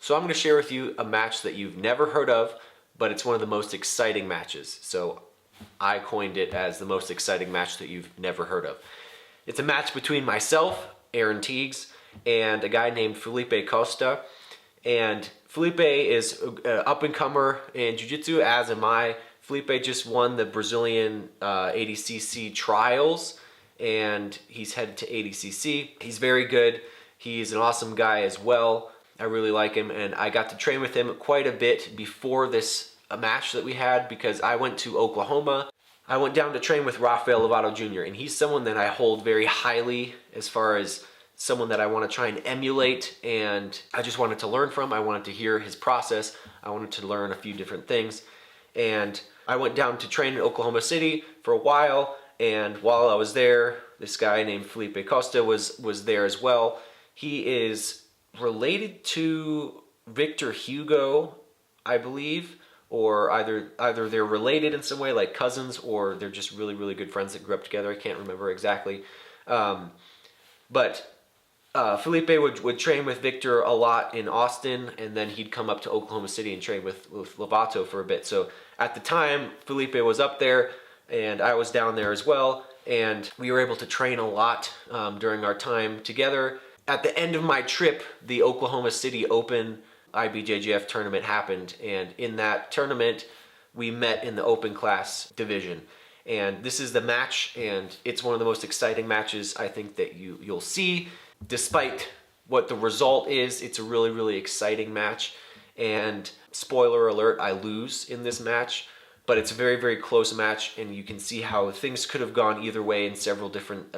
So I'm going to share with you a match that you've never heard of, but it's one of the most exciting matches. So I coined it as the most exciting match that you've never heard of. It's a match between myself, Aaron Tiegs, and a guy named Felipe Costa. And Felipe is an up-and-comer in Jiu-Jitsu, as am I. Felipe just won the Brazilian ADCC trials, and he's headed to ADCC. He's very good. He's an awesome guy as well. I really like him, and I got to train with him quite a bit before this match that we had, because I went to Oklahoma. I went down to train with Rafael Lovato Jr., and he's someone that I hold very highly as far as someone that I want to try and emulate, and I just wanted to learn from. I wanted to hear his process. I wanted to learn a few different things, and I went down to train in Oklahoma City for a while, and while I was there, this guy named Felipe Costa was there as well. He is related to Victor Hugo, I believe, or either they're related in some way, like cousins, or they're just really, really good friends that grew up together. I can't remember exactly. But Felipe would train with Victor a lot in Austin, and then he'd come up to Oklahoma City and train with Lovato for a bit. So at the time, Felipe was up there, and I was down there as well, and we were able to train a lot during our time together. At the end of my trip, the Oklahoma City Open IBJJF tournament happened, and in that tournament, we met in the open class division. And this is the match, and it's one of the most exciting matches I think that you'll see. Despite what the result is, it's a really, really exciting match. And spoiler alert, I lose in this match, but it's a very, very close match, and you can see how things could have gone either way in several different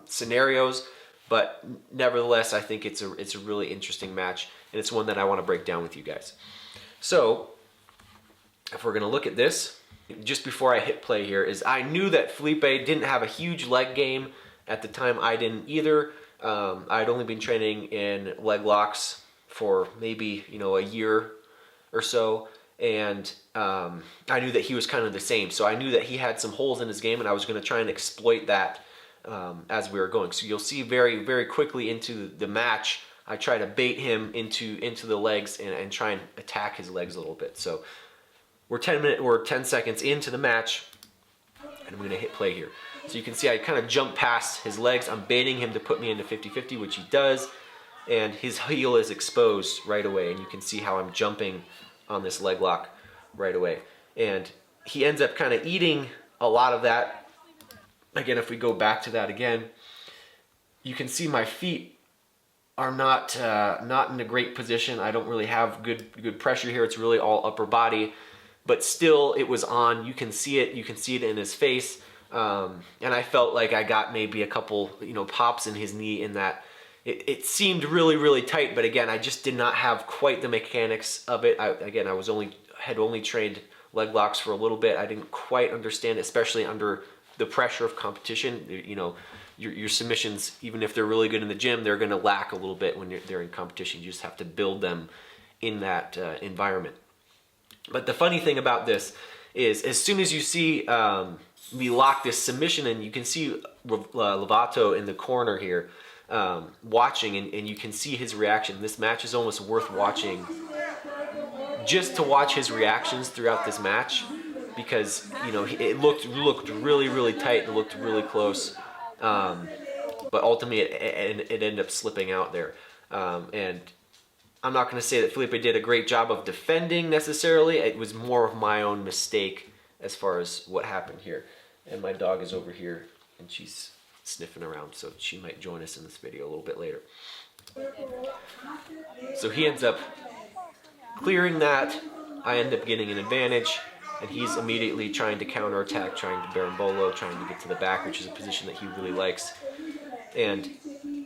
scenarios. But nevertheless, I think it's a really interesting match, and it's one that I want to break down with you guys. So, if we're going to look at this, just before I hit play here, is I knew that Felipe didn't have a huge leg game. At the time, I didn't either. I'd only been training in leg locks for maybe, a year or so, and I knew that he was kind of the same. So I knew that he had some holes in his game, and I was going to try and exploit that as we were going. So you'll see very, very quickly into the match, I try to bait him into the legs and try and attack his legs a little bit. So we're 10 seconds into the match, and I'm going to hit play here. So you can see I kind of jump past his legs. I'm baiting him to put me into 50-50, which he does, and his heel is exposed right away, and you can see how I'm jumping on this leg lock right away. And he ends up kind of eating a lot of that. Again, if we go back to that again, you can see my feet are not in a great position. I don't really have good pressure here. It's really all upper body, but still it was on. You can see it. You can see it in his face. And I felt like I got maybe a couple, pops in his knee in that. It seemed really, really tight, but again, I just did not have quite the mechanics of it. I had only trained leg locks for a little bit. I didn't quite understand, especially under the pressure of competition. Your submissions, even if they're really good in the gym, they're going to lack a little bit when they're in competition. You just have to build them in that environment. But the funny thing about this is, as soon as you see me lock this submission, and you can see Lovato in the corner here watching, and you can see his reaction. This match is almost worth watching just to watch his reactions throughout this match, because it looked really, really tight. It looked really close, but ultimately it ended up slipping out there. And I'm not going to say that Felipe did a great job of defending necessarily. It was more of my own mistake as far as what happened here. And my dog is over here, and she's sniffing around, so she might join us in this video a little bit later. So he ends up clearing that. I end up getting an advantage, and he's immediately trying to counterattack, trying to berimbolo, trying to get to the back, which is a position that he really likes. And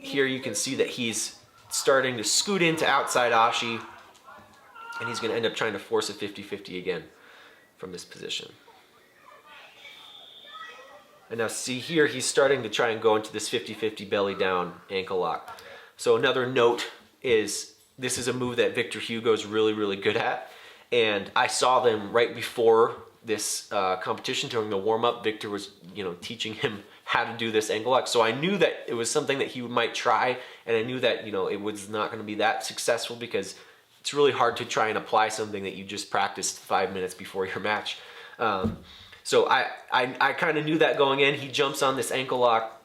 here you can see that he's starting to scoot into outside ashi, and he's going to end up trying to force a 50-50 again from this position. And now see here, he's starting to try and go into this 50-50 belly down ankle lock. So another note is, this is a move that Victor Hugo is really, really good at. And I saw them right before this competition during the warm-up. Victor was, teaching him how to do this ankle lock. So I knew that it was something that he might try, and I knew that, it was not going to be that successful, because it's really hard to try and apply something that you just practiced 5 minutes before your match. So I kind of knew that going in. He jumps on this ankle lock.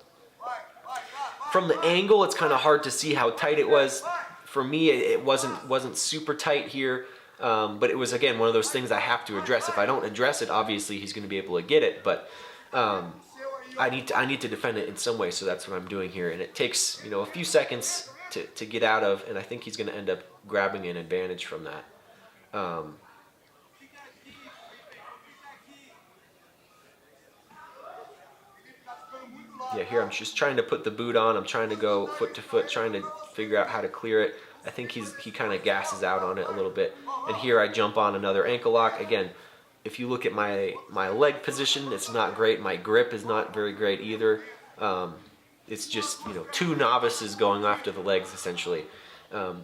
From the angle, it's kind of hard to see how tight it was. For me, it wasn't super tight here, but it was, again, one of those things I have to address. If I don't address it, obviously he's going to be able to get it, but I need to defend it in some way, so that's what I'm doing here. And it takes, you know, a few seconds to get out of, and I think he's going to end up grabbing an advantage from that. Yeah, here I'm just trying to put the boot on. I'm trying to go foot to foot, trying to figure out how to clear it. I think he kind of gasses out on it a little bit. And here I jump on another ankle lock. Again, if you look at my leg position, it's not great. My grip is not very great either. It's just, you know, two novices going after the legs, essentially,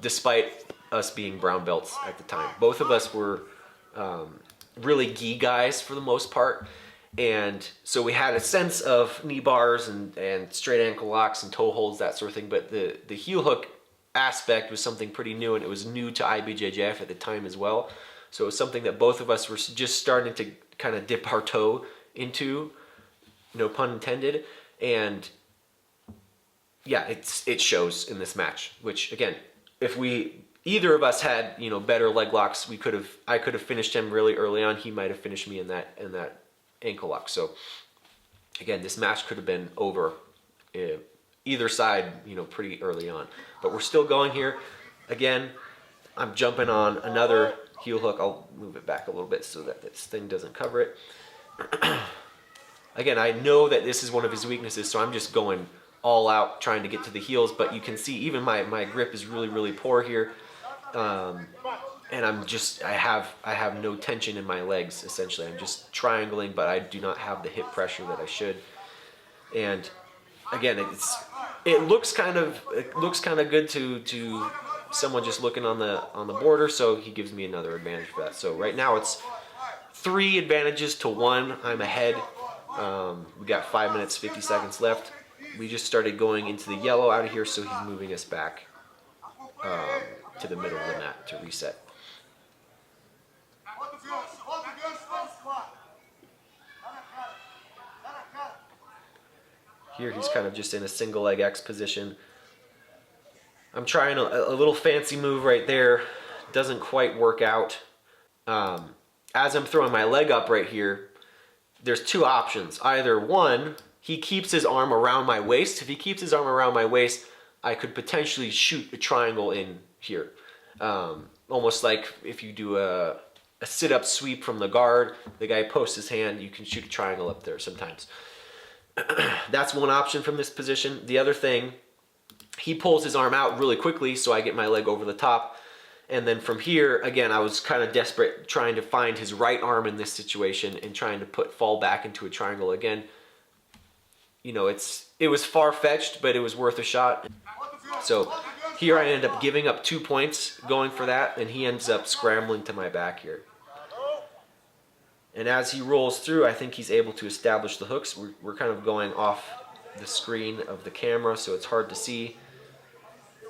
despite us being brown belts at the time. Both of us were really gi guys for the most part. And so we had a sense of knee bars and straight ankle locks and toe holds, that sort of thing. But the heel hook aspect was something pretty new, and it was new to IBJJF at the time as well. So it was something that both of us were just starting to kind of dip our toe into, no pun intended. And yeah, it shows in this match, which, again, if either of us had, you know, better leg locks, I could have finished him really early on. He might have finished me in that ankle lock. So again, this match could have been over either side, you know, pretty early on. But we're still going here. Again, I'm jumping on another heel hook. I'll move it back a little bit so that this thing doesn't cover it. Again, I know that this is one of his weaknesses, so I'm just going all out trying to get to the heels, but you can see even my grip is really, really poor here. And I have no tension in my legs, essentially. I'm just triangling, but I do not have the hip pressure that I should. And again, it looks kind of good to someone just looking on the border, so he gives me another advantage for that. So right now it's 3 advantages to 1. I'm ahead. We got 5 minutes 50 seconds left. We just started going into the yellow out of here, so he's moving us back to the middle of the mat to reset. Here he's kind of just in a single leg X position. I'm trying a little fancy move right there. Doesn't quite work out. As I'm throwing my leg up right here, there's 2 options. Either one, he keeps his arm around my waist. If he keeps his arm around my waist, I could potentially shoot a triangle in here. Almost like if you do a sit-up sweep from the guard, the guy posts his hand, you can shoot a triangle up there sometimes. That's one option from this position. The other thing, he pulls his arm out really quickly, so I get my leg over the top. And then from here, again, I was kind of desperate trying to find his right arm in this situation and trying to fall back into a triangle again. You know, it was far-fetched, but it was worth a shot. So here I end up giving up 2 points going for that, and he ends up scrambling to my back here. And as he rolls through, I think he's able to establish the hooks. We're kind of going off the screen of the camera, so it's hard to see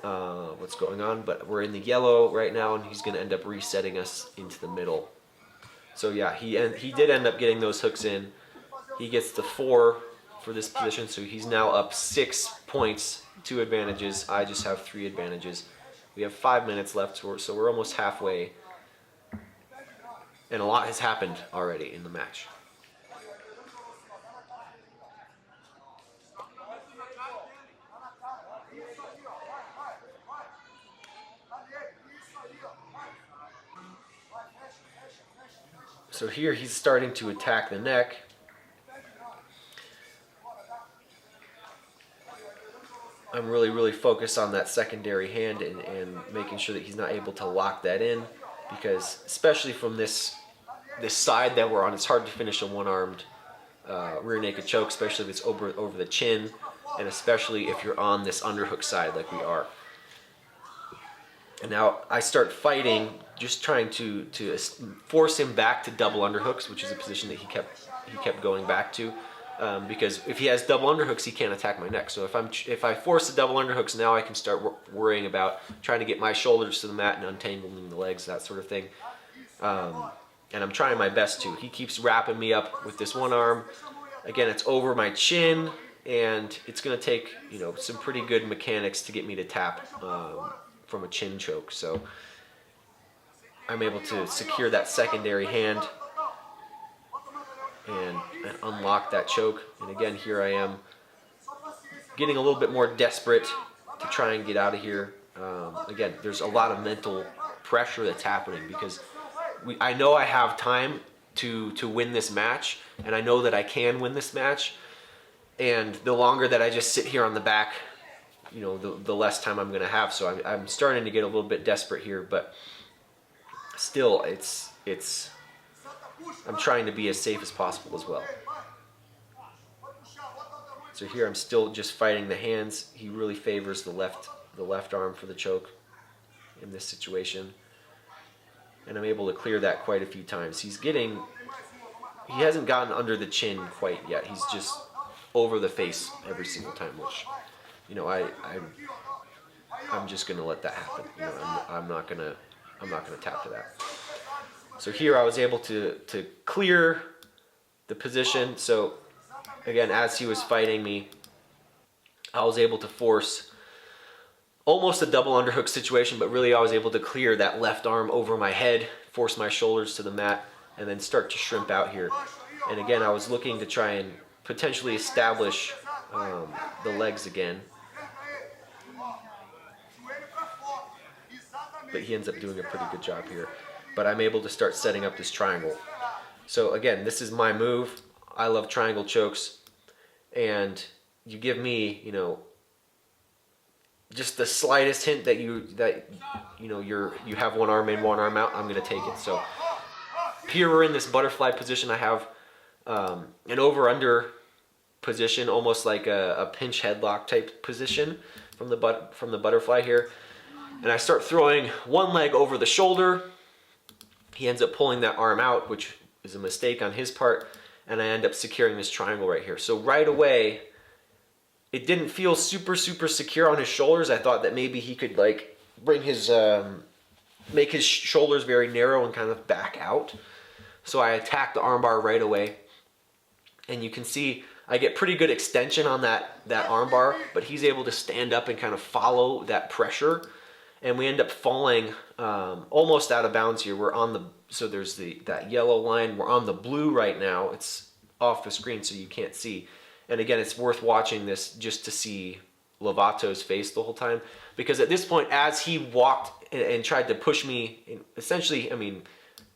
what's going on. But we're in the yellow right now, and he's going to end up resetting us into the middle. So yeah, he did end up getting those hooks in. He gets the 4 for this position, so he's now up 6 points, 2 advantages. I just have 3 advantages. We have 5 minutes left, so we're almost halfway. And a lot has happened already in the match. So here he's starting to attack the neck. I'm really, really focused on that secondary hand and making sure that he's not able to lock that in, because especially from this side that we're on, it's hard to finish a one-armed rear naked choke, especially if it's over the chin, and especially if you're on this underhook side like we are. And now I start fighting, just trying to force him back to double underhooks, which is a position that he kept going back to. because if he has double underhooks, he can't attack my neck. So if I force the double underhooks, now I can start worrying about trying to get my shoulders to the mat and untangling the legs, that sort of thing. And I'm trying my best to. He keeps wrapping me up with this one arm. Again, it's over my chin, and it's going to take, you know, some pretty good mechanics to get me to tap from a chin choke. So I'm able to secure that secondary hand and unlock that choke. And again, here I am getting a little bit more desperate to try and get out of here. Again, there's a lot of mental pressure that's happening because I know I have time to win this match, and I know that I can win this match. And the longer that I just sit here on the back, you know, the less time I'm going to have. So I'm starting to get a little bit desperate here, but still, I'm trying to be as safe as possible as well. So here I'm still just fighting the hands. He really favors the left arm for the choke in this situation. And I'm able to clear that quite a few times. He hasn't gotten under the chin quite yet. He's just over the face every single time, which, you know, I'm just gonna let that happen. You know, I'm not gonna tap to that. So here I was able to clear the position. So again, as he was fighting me, I was able to force almost a double underhook situation, but really I was able to clear that left arm over my head, force my shoulders to the mat, and then start to shrimp out here. And again, I was looking to try and potentially establish the legs again. But he ends up doing a pretty good job here. But I'm able to start setting up this triangle. So again, this is my move. I love triangle chokes. And you give me, you know, just the slightest hint that you have one arm in, one arm out, I'm going to take it. So here we're in this butterfly position. I have an over-under position, almost like a pinch headlock type position from the butterfly here. And I start throwing one leg over the shoulder. He ends up pulling that arm out, which is a mistake on his part, and I end up securing this triangle right here. So right away, it didn't feel super secure on his shoulders. I thought that maybe he could like bring his make his shoulders very narrow and kind of back out. So I attacked the armbar right away, and you can see I get pretty good extension on that armbar, but he's able to stand up and kind of follow that pressure, and we end up falling almost out of bounds here. We're on so there's that yellow line. We're on the blue right now. It's off the screen so you can't see. And again, it's worth watching this just to see Lovato's face the whole time, because at this point, as he walked and tried to push me, essentially, I mean,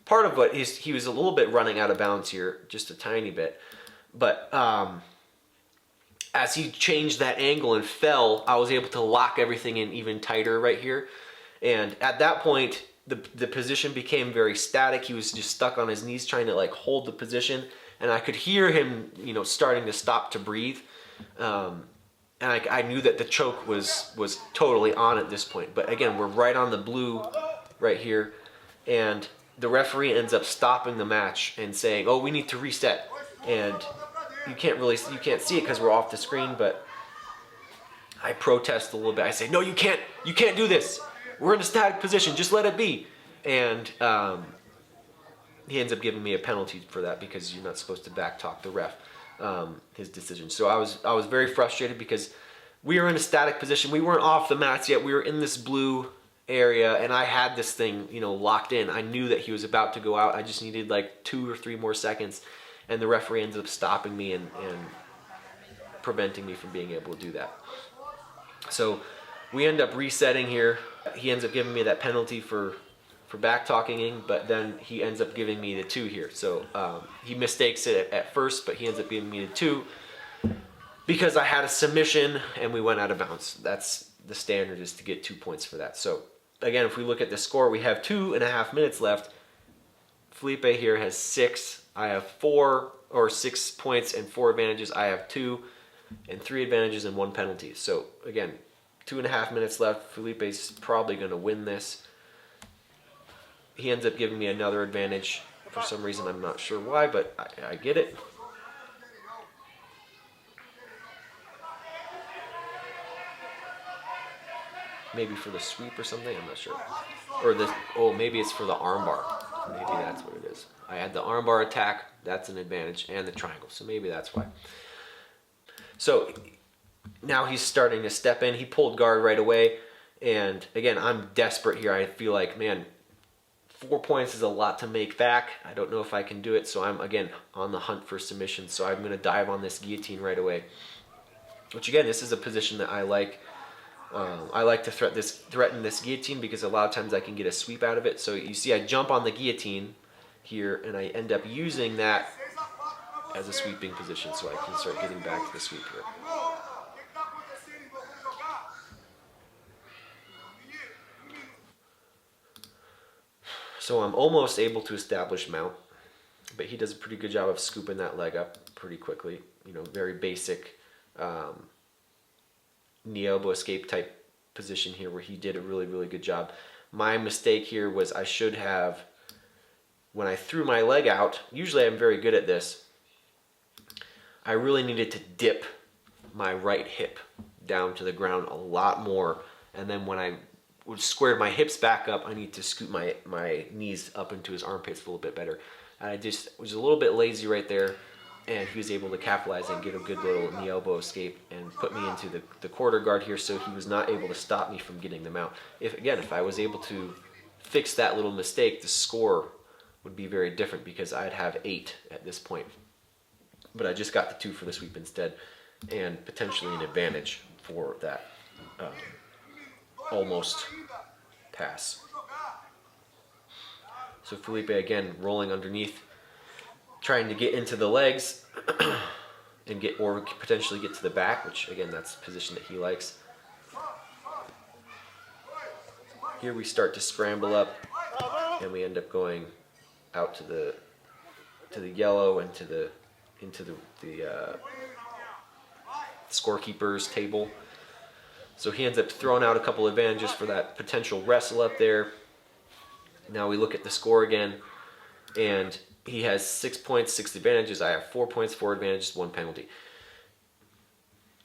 part of what he was a little bit running out of bounds here, just a tiny bit. But as he changed that angle and fell, I was able to lock everything in even tighter right here. And at that point, the position became very static. He was just stuck on his knees trying to like hold the position. And I could hear him, you know, starting to stop to breathe. And I knew that the choke was totally on at this point. But again, we're right on the blue right here. And the referee ends up stopping the match and saying, "Oh, we need to reset." And you can't see it because we're off the screen, but I protest a little bit. I say, "No, you can't do this. We're in a static position. Just let it be." And he ends up giving me a penalty for that because you're not supposed to backtalk the ref, his decision. So I was very frustrated because we were in a static position. We weren't off the mats yet. We were in this blue area, and I had this thing, you know, locked in. I knew that he was about to go out. I just needed like 2 or 3 more seconds, and the referee ends up stopping me and preventing me from being able to do that. So we end up resetting here. He ends up giving me that penalty for back-talking, but then he ends up giving me the 2 here. So he mistakes it at first, but he ends up giving me the 2 because I had a submission and we went out of bounds. That's the standard, is to get 2 points for that. So again, if we look at the score, we have 2.5 minutes left. Felipe here has 6. I have 4 or 6 points and 4 advantages. I have 2 and 3 advantages and 1 penalty. So again, 2.5 minutes left. Felipe's probably going to win this. He ends up giving me another advantage for some reason. I'm not sure why, but I get it. maybe for the sweep or something, I'm not sure. Or this, oh, maybe it's for the armbar. Maybe that's what it is. I had the armbar attack, that's an advantage, and the triangle, so maybe that's why. So now he's starting to step in. He pulled guard right away, and again, I'm desperate here. I feel like, man, 4 points is a lot to make back. I don't know if I can do it, so I'm, again, on the hunt for submission. So I'm going to dive on this guillotine right away, which, again, this is a position that I like. I like to threaten this guillotine because a lot of times I can get a sweep out of it. So you see I jump on the guillotine here, and I end up using that as a sweeping position, so I can start getting back to the sweep here. So I'm almost able to establish mount, but he does a pretty good job of scooping that leg up pretty quickly. You know, very basic knee elbow escape type position here where he did a really, really good job. My mistake here was I should have, when I threw my leg out, usually I'm very good at this, I really needed to dip my right hip down to the ground a lot more, and then when I squared my hips back up, I need to scoot my knees up into his armpits a little bit better. And I just was a little bit lazy right there, and he was able to capitalize and get a good little knee elbow escape and put me into the quarter guard here, so he was not able to stop me from getting them out. If I was able to fix that little mistake, the score would be very different because I'd have 8 at this point. But I just got the 2 for the sweep instead, and potentially an advantage for that almost pass. So Felipe again rolling underneath, trying to get into the legs and or potentially get to the back, which again, that's the position that he likes. Here we start to scramble up, and we end up going out to the yellow and into the scorekeeper's table. So he ends up throwing out a couple advantages for that potential wrestle up there. Now we look at the score again, and he has 6 points, 6 advantages. I have 4 points, 4 advantages, 1 penalty.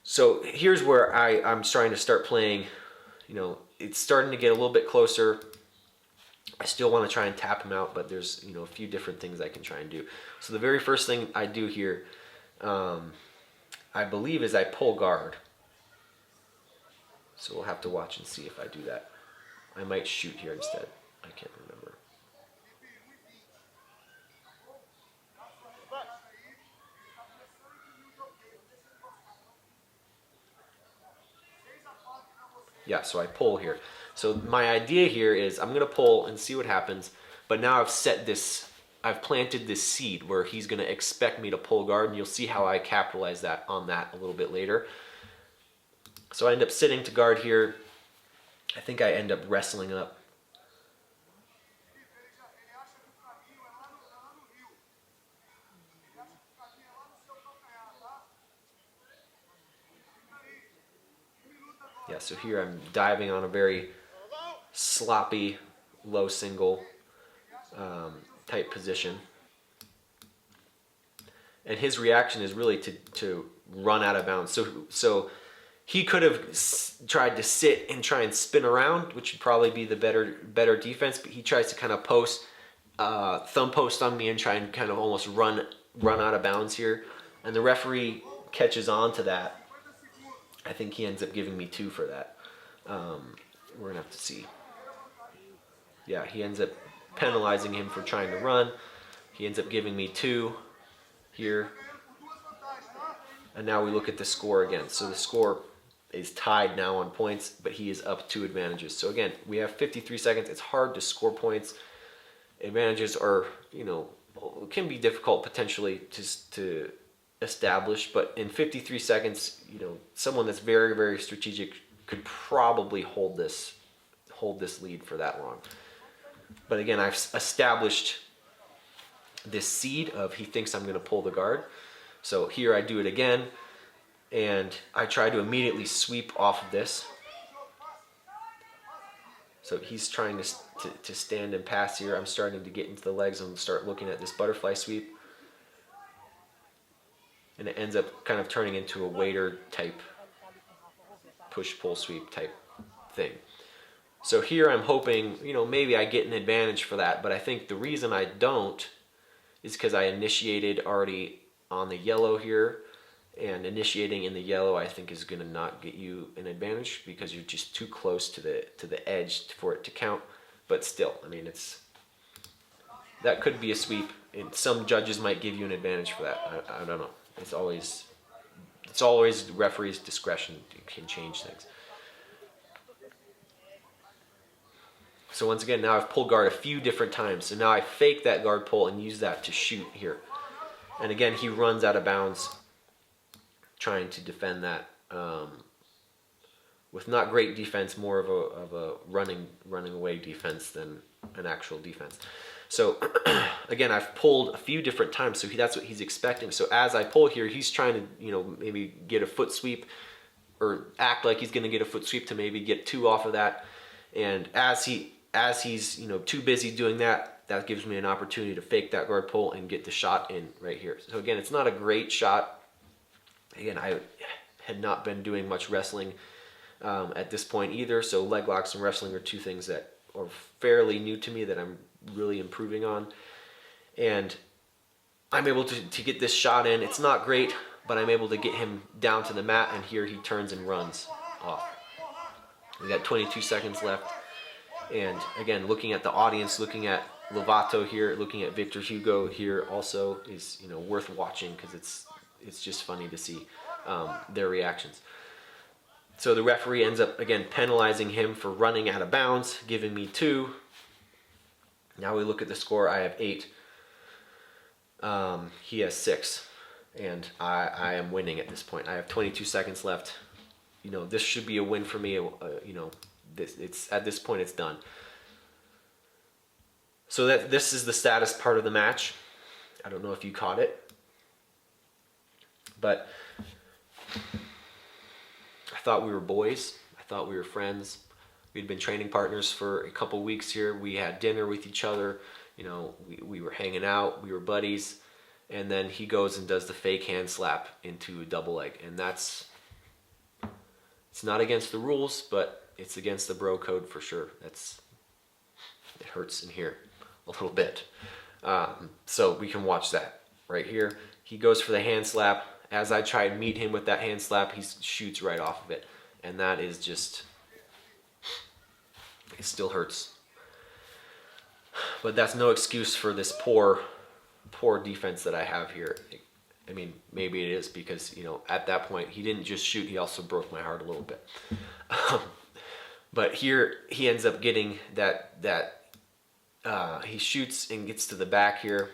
So here's where I'm trying to start playing. You know, it's starting to get a little bit closer. I still want to try and tap him out, but there's, you know, a few different things I can try and do. So the very first thing I do here, I believe, is I pull guard. So we'll have to watch and see if I do that. I might shoot here instead. I can't remember. Yeah, so I pull here. So my idea here is I'm going to pull and see what happens, but now I've planted this seed where he's going to expect me to pull guard, and you'll see how I capitalize on that a little bit later. So I end up sitting to guard here. I think I end up wrestling up. Yeah, so here I'm diving on a very sloppy, low single type position. And his reaction is really to run out of bounds. So he could have tried to sit and try and spin around, which would probably be the better defense, but he tries to kind of thumb post on me and try and kind of almost run out of bounds here. And the referee catches on to that. I think he ends up giving me 2 for that. We're going to have to see. Yeah, he ends up penalizing him for trying to run. He ends up giving me 2 here. And now we look at the score again. So the score is tied now on points, but he is up 2 advantages. So again, we have 53 seconds. It's hard to score points. Advantages are, you know, can be difficult potentially to establish, but in 53 seconds, you know, someone that's very, very strategic could probably hold this lead for that long. But again, I've established this seed of he thinks I'm going to pull the guard. So here I do it again, and I try to immediately sweep off of this. So he's trying to stand and pass here. I'm starting to get into the legs and start looking at this butterfly sweep. And it ends up kind of turning into a waiter type push-pull sweep type thing. So here I'm hoping, maybe I get an advantage for that, but I think the reason I don't is because I initiated already on the yellow here, and initiating in the yellow I think is going to not get you an advantage because you're just too close to the edge for it to count. But still, I mean, that could be a sweep, and some judges might give you an advantage for that. I don't know. It's always the referee's discretion can change things. So once again, now I've pulled guard a few different times. So now I fake that guard pull and use that to shoot here. And again, he runs out of bounds trying to defend that with not great defense, more of a running away defense than an actual defense. So again, I've pulled a few different times, so that's what he's expecting. So as I pull here, he's trying to maybe get a foot sweep or act like he's going to get a foot sweep to maybe get 2 off of that. And as he's too busy doing that, that gives me an opportunity to fake that guard pull and get the shot in right here. So again, it's not a great shot. Again, I had not been doing much wrestling at this point either, so leg locks and wrestling are two things that are fairly new to me that I'm really improving on. And I'm able to get this shot in. It's not great, but I'm able to get him down to the mat, and here he turns and runs off. We got 22 seconds left. And again, looking at the audience, looking at Lovato here, looking at Victor Hugo here also is worth watching because it's just funny to see their reactions. So the referee ends up again penalizing him for running out of bounds, giving me 2. Now we look at the score. I have 8. He has 6, and I am winning at this point. I have 22 seconds left. This should be a win for me. It's at this point it's done. So this is the status part of the match. I don't know if you caught it, but I thought we were boys. I thought we were friends. We'd been training partners for a couple weeks here. We had dinner with each other. We were hanging out. We were buddies. And then he goes and does the fake hand slap into a double leg, and it's not against the rules, but it's against the bro code for sure. It hurts in here a little bit. So we can watch that right here. He goes for the hand slap. As I try and meet him with that hand slap, he shoots right off of it. And that is just, it still hurts. But that's no excuse for this poor defense that I have here. I mean, maybe it is because, at that point, he didn't just shoot, he also broke my heart a little bit. But here, he ends up getting he shoots and gets to the back here.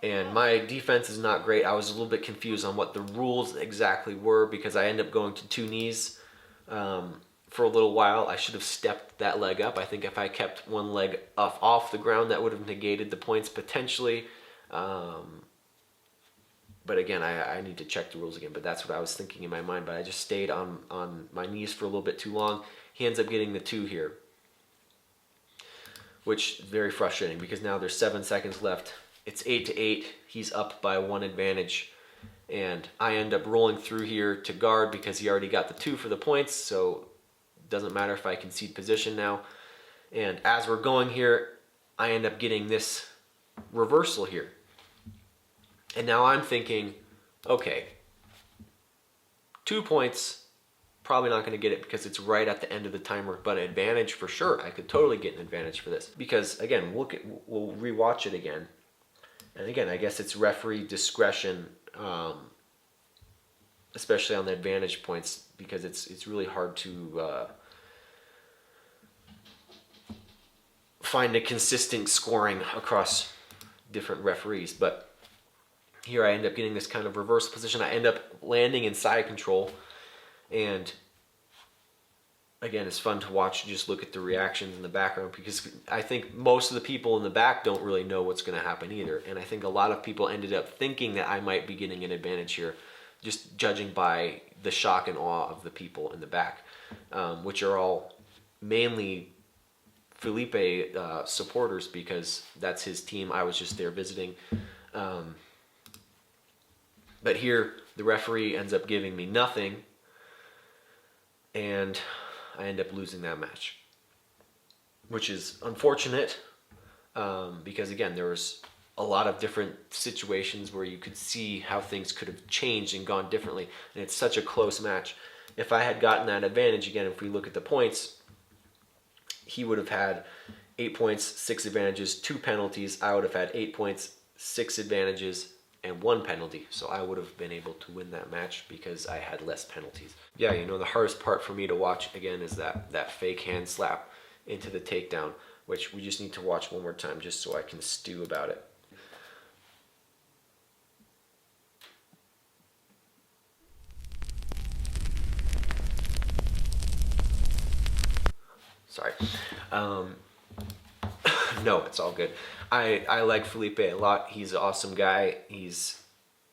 And my defense is not great. I was a little bit confused on what the rules exactly were because I end up going to 2 knees for a little while. I should have stepped that leg up. I think if I kept one leg off the ground, that would have negated the points potentially. But again, I need to check the rules again, but that's what I was thinking in my mind. But I just stayed on my knees for a little bit too long. He ends up getting the 2 here, which is very frustrating because now there's 7 seconds left. It's 8-8. He's up by 1 advantage, and I end up rolling through here to guard because he already got the 2 for the points, so it doesn't matter if I concede position now. And as we're going here, I end up getting this reversal here. And now I'm thinking, okay, 2 points, probably not going to get it because it's right at the end of the timer, but an advantage for sure. I could totally get an advantage for this because, again, we'll rewatch it again. And again, I guess it's referee discretion, especially on the advantage points, because it's really hard to find a consistent scoring across different referees. But here I end up getting this kind of reverse position. I end up landing in side control, and again, it's fun to watch. Just look at the reactions in the background because I think most of the people in the back don't really know what's going to happen either. And I think a lot of people ended up thinking that I might be getting an advantage here, just judging by the shock and awe of the people in the back, which are all mainly Felipe supporters because that's his team. I was just there visiting. But here, the referee ends up giving me nothing, and I end up losing that match, which is unfortunate because again, there was a lot of different situations where you could see how things could have changed and gone differently, and it's such a close match. If I had gotten that advantage, again, if we look at the points, he would have had 8 points, 6 advantages, 2 penalties. I would have had 8 points, 6 advantages, and 1 penalty. So I would have been able to win that match because I had less penalties. Yeah, you know, the hardest part for me to watch, again, is that fake hand slap into the takedown, which we just need to watch one more time just so I can stew about it. Sorry. No, it's all good. I like Felipe a lot. He's an awesome guy. He's,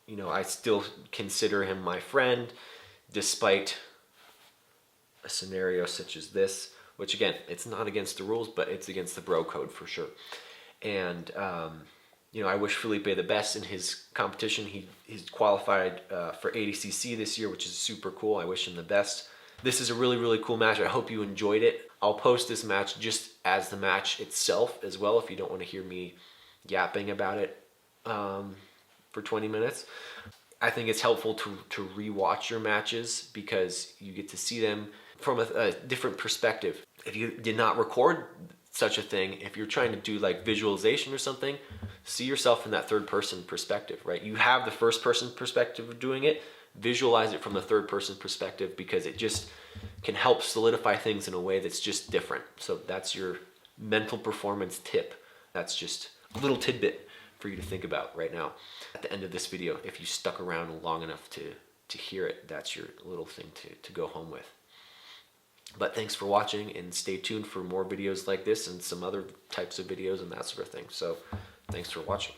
you know, I still consider him my friend, despite a scenario such as this, which again, it's not against the rules, but it's against the bro code for sure. And, you know, I wish Felipe the best in his competition. He's qualified for ADCC this year, which is super cool. I wish him the best. This is a really, really cool match. I hope you enjoyed it. I'll post this match just as the match itself as well if you don't want to hear me yapping about it for 20 minutes. I think it's helpful to rewatch your matches because you get to see them from a different perspective. If you did not record such a thing, if you're trying to do like visualization or something, see yourself in that third person perspective, right? You have the first person perspective of doing it, visualize it from the third person perspective because it just can help solidify things in a way that's just different. So that's your mental performance tip. That's just a little tidbit for you to think about right now. At the end of this video, if you stuck around long enough to hear it, that's your little thing to go home with. But thanks for watching, and stay tuned for more videos like this and some other types of videos and that sort of thing. So thanks for watching.